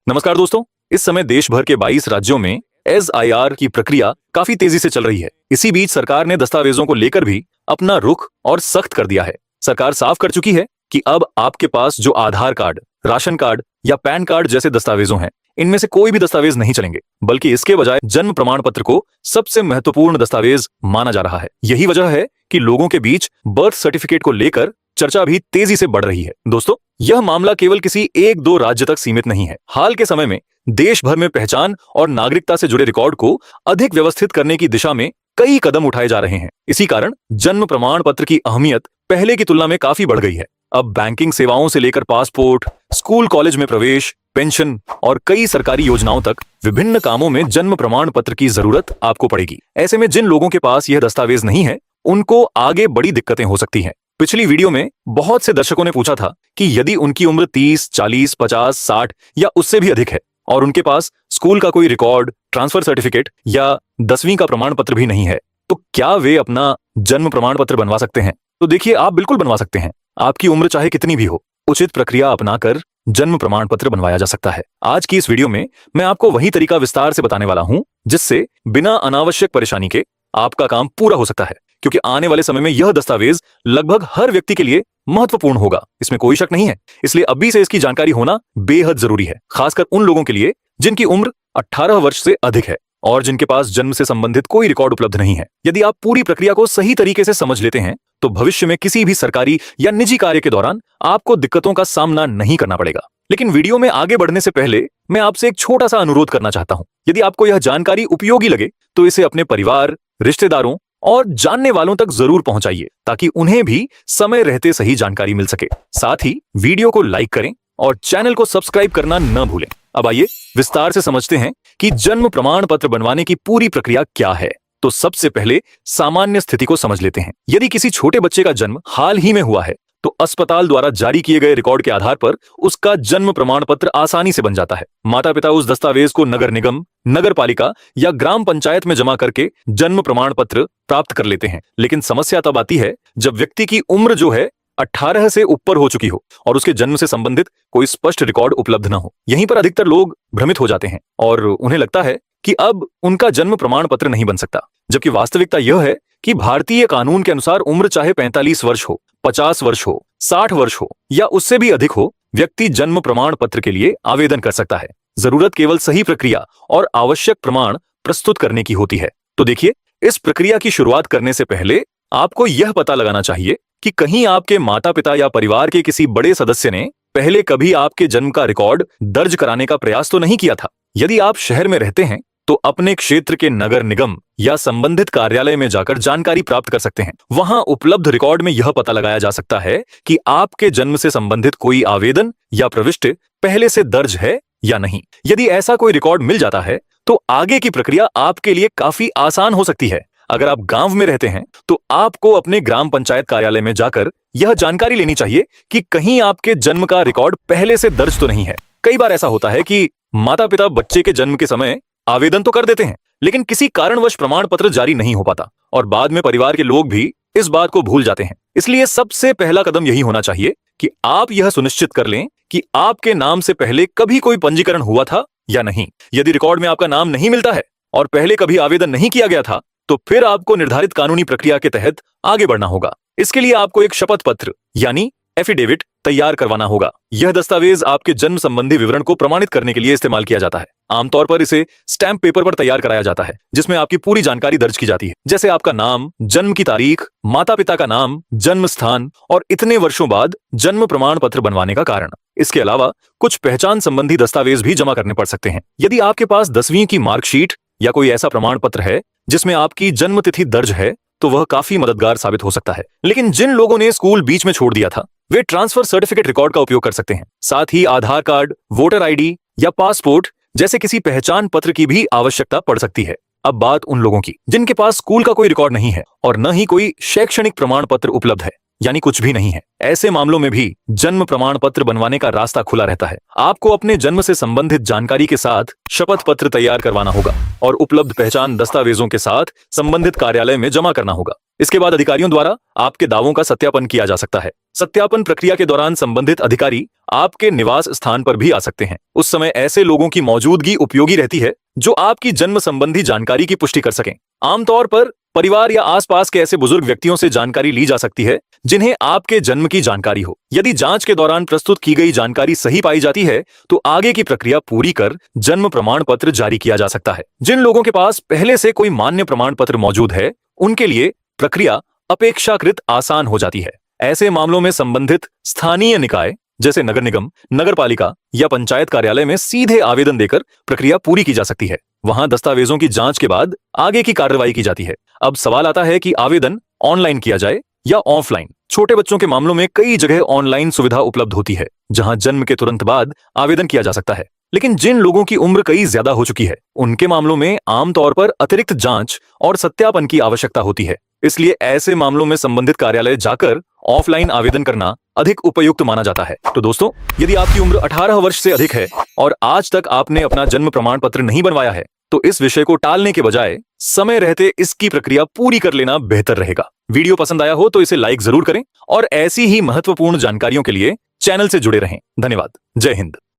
नमस्कार दोस्तों। इस समय देश भर के 22 राज्यों में SIR की प्रक्रिया काफी तेजी से चल रही है। इसी बीच सरकार ने दस्तावेजों को लेकर भी अपना रुख और सख्त कर दिया है। सरकार साफ कर चुकी है कि अब आपके पास जो आधार कार्ड, राशन कार्ड या पैन कार्ड जैसे दस्तावेजों हैं, इनमें से कोई भी दस्तावेज नहीं चलेंगे, बल्कि इसके बजाय जन्म प्रमाण पत्र को सबसे महत्वपूर्ण दस्तावेज माना जा रहा है। यही वजह है कि लोगों के बीच बर्थ सर्टिफिकेट को लेकर चर्चा भी तेजी से बढ़ रही है। दोस्तों, यह मामला केवल किसी एक दो राज्य तक सीमित नहीं है। हाल के समय में देश भर में पहचान और नागरिकता से जुड़े रिकॉर्ड को अधिक व्यवस्थित करने की दिशा में कई कदम उठाए जा रहे हैं। इसी कारण जन्म प्रमाण पत्र की अहमियत पहले की तुलना में काफी बढ़ गई है। अब बैंकिंग सेवाओं से लेकर पासपोर्ट, स्कूल कॉलेज में प्रवेश, पेंशन और कई सरकारी योजनाओं तक विभिन्न कामों में जन्म प्रमाण पत्र की जरूरत आपको पड़ेगी। ऐसे में जिन लोगों के पास यह दस्तावेज नहीं है, उनको आगे बड़ी दिक्कतें हो सकती हैं। पिछली वीडियो में बहुत से दर्शकों ने पूछा था कि यदि उनकी उम्र 30, 40, 50, 60 या उससे भी अधिक है और उनके पास स्कूल का कोई रिकॉर्ड, ट्रांसफर सर्टिफिकेट या 10वीं का प्रमाण पत्र भी नहीं है, तो क्या वे अपना जन्म प्रमाण पत्र बनवा सकते हैं? तो देखिए, आप बिल्कुल बनवा सकते हैं। आपकी उम्र चाहे कितनी भी हो, उचित प्रक्रिया अपनाकर जन्म प्रमाण पत्र बनवाया जा सकता है। आज की इस वीडियो में मैं आपको वही तरीका विस्तार से बताने वाला हूं जिससे बिना अनावश्यक परेशानी के आपका काम पूरा हो सकता है, क्योंकि आने वाले समय में यह दस्तावेज लगभग हर व्यक्ति के लिए महत्वपूर्ण होगा, इसमें कोई शक नहीं है। इसलिए अभी से इसकी जानकारी होना बेहद जरूरी है, खासकर उन लोगों के लिए जिनकी उम्र 18 वर्ष से अधिक है और जिनके पास जन्म से संबंधित कोई रिकॉर्ड उपलब्ध नहीं है। यदि आप पूरी प्रक्रिया को सही तरीके से समझ लेते हैं तो भविष्य में किसी भी सरकारी या निजी कार्य के दौरान आपको दिक्कतों का सामना नहीं करना पड़ेगा। लेकिन वीडियो में आगे बढ़ने से पहले मैं आपसे एक छोटा सा अनुरोध करना चाहता हूं। यदि आपको यह जानकारी उपयोगी लगे तो इसे अपने परिवार, रिश्तेदारों और जानने वालों तक जरूर पहुंचाइए, ताकि उन्हें भी समय रहते सही जानकारी मिल सके। साथ ही वीडियो को लाइक करें और चैनल को सब्सक्राइब करना न भूलें। अब आइए विस्तार से समझते हैं कि जन्म प्रमाण पत्र बनवाने की पूरी प्रक्रिया क्या है। तो सबसे पहले सामान्य स्थिति को समझ लेते हैं। यदि किसी छोटे बच्चे का जन्म हाल ही में हुआ है तो अस्पताल द्वारा जारी किए गए रिकॉर्ड के आधार पर उसका जन्म प्रमाण पत्र आसानी से बन जाता है। माता पिता उस दस्तावेज को नगर निगम, नगर पालिका या ग्राम पंचायत में जमा करके जन्म प्रमाण पत्र प्राप्त कर लेते हैं। लेकिन समस्या तब आती है जब व्यक्ति की उम्र जो है 18 से ऊपर हो चुकी हो और उसके जन्म से संबंधित कोई स्पष्ट रिकॉर्ड उपलब्ध न हो। यहीं पर अधिकतर लोग भ्रमित हो जाते हैं और उन्हें लगता है कि अब उनका जन्म प्रमाण पत्र नहीं बन सकता, जबकि वास्तविकता यह है कि भारतीय कानून के अनुसार उम्र चाहे 45 वर्ष हो, 50 वर्ष हो, 60 वर्ष हो या उससे भी अधिक हो, व्यक्ति जन्म प्रमाण पत्र के लिए आवेदन कर सकता है। जरूरत केवल सही प्रक्रिया और आवश्यक प्रमाण प्रस्तुत करने की होती है। तो देखिए, इस प्रक्रिया की शुरुआत करने से पहले आपको यह पता लगाना चाहिए कि कहीं आपके माता पिता या परिवार के किसी बड़े सदस्य ने पहले कभी आपके जन्म का रिकॉर्ड दर्ज कराने का प्रयास तो नहीं किया था। यदि आप शहर में रहते हैं तो अपने क्षेत्र के नगर निगम या संबंधित कार्यालय में जाकर जानकारी प्राप्त कर सकते हैं। वहां उपलब्ध रिकॉर्ड में यह पता लगाया जा सकता है कि आपके जन्म से संबंधित कोई आवेदन या प्रविष्टि पहले से दर्ज है या नहीं। यदि ऐसा कोई रिकॉर्ड मिल जाता है तो आगे की प्रक्रिया आपके लिए काफी आसान हो सकती है। अगर आप गांव में रहते हैं तो आपको अपने ग्राम पंचायत कार्यालय में जाकर यह जानकारी लेनी चाहिए कि कहीं आपके जन्म का रिकॉर्ड पहले से दर्ज तो नहीं है। कई बार ऐसा होता है कि माता पिता बच्चे के जन्म के समय आवेदन तो कर देते हैं, लेकिन किसी कारणवश प्रमाण पत्र जारी नहीं हो पाता और बाद में परिवार के लोग भी इस बात को भूल जाते हैं। इसलिए सबसे पहला कदम यही होना चाहिए कि आप यह सुनिश्चित कर लें कि आपके नाम से पहले कभी कोई पंजीकरण हुआ था या नहीं। यदि रिकॉर्ड में आपका नाम नहीं मिलता है और पहले कभी आवेदन नहीं किया गया था, तो फिर आपको निर्धारित कानूनी प्रक्रिया के तहत आगे बढ़ना होगा। इसके लिए आपको एक शपथ पत्र यानी एफिडेविट तैयार करवाना होगा। यह दस्तावेज आपके जन्म संबंधी विवरण को प्रमाणित करने के लिए इस्तेमाल किया जाता है। आमतौर पर इसे स्टैंप पेपर पर तैयार कराया जाता है, जिसमें आपकी पूरी जानकारी दर्ज की जाती है, जैसे आपका नाम, जन्म की तारीख, माता पिता का नाम, जन्म स्थान और इतने वर्षों बाद जन्म प्रमाण पत्र बनवाने का कारण। इसके अलावा कुछ पहचान संबंधी दस्तावेज भी जमा करने पड़ सकते हैं। यदि आपके पास 10वीं की मार्कशीट या कोई ऐसा प्रमाण पत्र है जिसमें आपकी जन्म तिथि दर्ज है तो वह काफी मददगार साबित हो सकता है। लेकिन जिन लोगों ने स्कूल बीच में छोड़ दिया था वे ट्रांसफर सर्टिफिकेट रिकॉर्ड का उपयोग कर सकते हैं। साथ ही आधार कार्ड, वोटर आईडी या पासपोर्ट जैसे किसी पहचान पत्र की भी आवश्यकता पड़ सकती है। अब बात उन लोगों की जिनके पास स्कूल का कोई रिकॉर्ड नहीं है और न ही कोई शैक्षणिक प्रमाण पत्र उपलब्ध है। यानी कुछ भी नहीं है। ऐसे मामलों में भी जन्म प्रमाण पत्र बनवाने का रास्ता खुला रहता है। आपको अपने जन्म से संबंधित जानकारी के साथ शपथ पत्र तैयार करवाना होगा और उपलब्ध पहचान दस्तावेजों के साथ संबंधित कार्यालय में जमा करना होगा। इसके बाद अधिकारियों द्वारा आपके दावों का सत्यापन किया जा सकता है। सत्यापन प्रक्रिया के दौरान संबंधित अधिकारी आपके निवास स्थान पर भी आ सकते हैं। उस समय ऐसे लोगों की मौजूदगी उपयोगी रहती है जो आपकी जन्म संबंधी जानकारी की पुष्टि कर सकें। आमतौर पर परिवार या आसपास के ऐसे बुजुर्ग व्यक्तियों से जानकारी ली जा सकती है जिन्हें आपके जन्म की जानकारी हो। यदि जांच के दौरान प्रस्तुत की गई जानकारी सही पाई जाती है तो आगे की प्रक्रिया पूरी कर जन्म प्रमाण पत्र जारी किया जा सकता है। जिन लोगों के पास पहले से कोई मान्य प्रमाण पत्र मौजूद है उनके लिए प्रक्रिया अपेक्षाकृत आसान हो जाती है। ऐसे मामलों में संबंधित स्थानीय निकाय जैसे नगर निगम, नगर पालिका या पंचायत कार्यालय में सीधे आवेदन देकर प्रक्रिया पूरी की जा सकती है। वहां दस्तावेजों की जांच के बाद आगे की कार्रवाई की जाती है। अब सवाल आता है कि आवेदन ऑनलाइन किया जाए या ऑफलाइन। छोटे बच्चों के मामलों में कई जगह ऑनलाइन सुविधा उपलब्ध होती है जहां जन्म के तुरंत बाद आवेदन किया जा सकता है। लेकिन जिन लोगों की उम्र कई ज्यादा हो चुकी है उनके मामलों में आमतौर पर अतिरिक्त जांच और सत्यापन की आवश्यकता होती है। इसलिए ऐसे मामलों में संबंधित कार्यालय जाकर ऑफलाइन आवेदन करना अधिक उपयुक्त माना जाता है। तो दोस्तों, यदि आपकी उम्र 18 वर्ष से अधिक है और आज तक आपने अपना जन्म प्रमाण पत्र नहीं बनवाया है तो इस विषय को टालने के बजाय समय रहते इसकी प्रक्रिया पूरी कर लेना बेहतर रहेगा। वीडियो पसंद आया हो तो इसे लाइक जरूर करें और ऐसी ही महत्वपूर्ण जानकारियों के लिए चैनल से जुड़े रहें। धन्यवाद। जय हिंद।